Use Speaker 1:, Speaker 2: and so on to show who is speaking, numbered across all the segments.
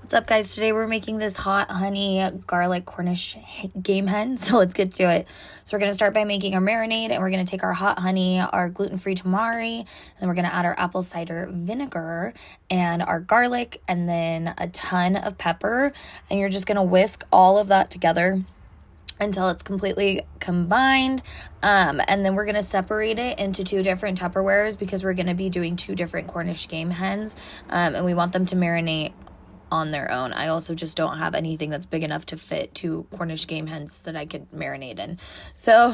Speaker 1: What's up, guys? Today we're making this hot honey garlic Cornish game hen, so let's get to it. So we're going to start by making our marinade, and we're going to take our hot honey, our gluten-free tamari, and then we're going to add our apple cider vinegar and our garlic, and then a ton of pepper, and you're just going to whisk all of that together until it's completely combined. And then we're going to separate it into two different Tupperwares because we're going to be doing two different Cornish game hens, and we want them to marinate on their own. I also just don't have anything that's big enough to fit two Cornish game hens that I could marinate in. So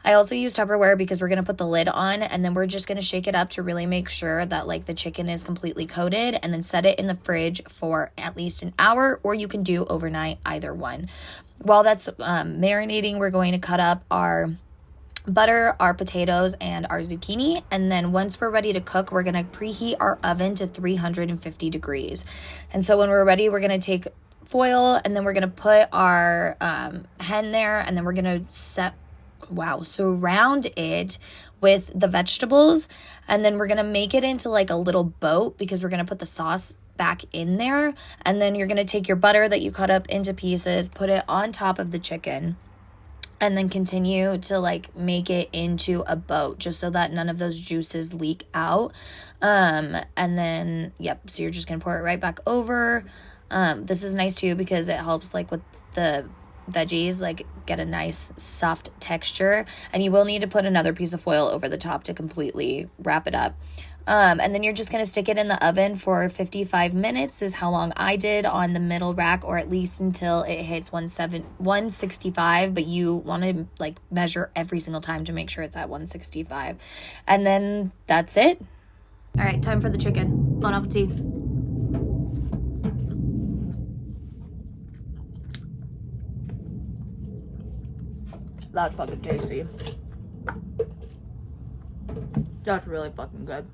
Speaker 1: I also use Tupperware because we're going to put the lid on, and then we're just going to shake it up to really make sure that like the chicken is completely coated, and then set it in the fridge for at least an hour, or you can do overnight, either one. While that's marinating, we're going to cut up our butter, our potatoes, and our zucchini, and then once we're ready to cook, we're going to preheat our oven to 350 degrees. And so when we're ready, we're going to take foil, and then we're going to put our hen there, and then we're going to surround it with the vegetables, and then we're going to make it into like a little boat because we're going to put the sauce back in there. And then you're going to take your butter that you cut up into pieces, put it on top of the chicken, and then continue to like make it into a boat just so that none of those juices leak out. And then, so you're just gonna pour it right back over. This is nice too because it helps like with the veggies, like get a nice soft texture. And you will need to put another piece of foil over the top to completely wrap it up. And then you're just going to stick it in the oven for 55 minutes is how long I did on the middle rack, or at least until it hits 165, but you want to like measure every single time to make sure it's at 165. And then that's it. All right, time for the chicken. Bon appetit. That's fucking tasty. That's really fucking good.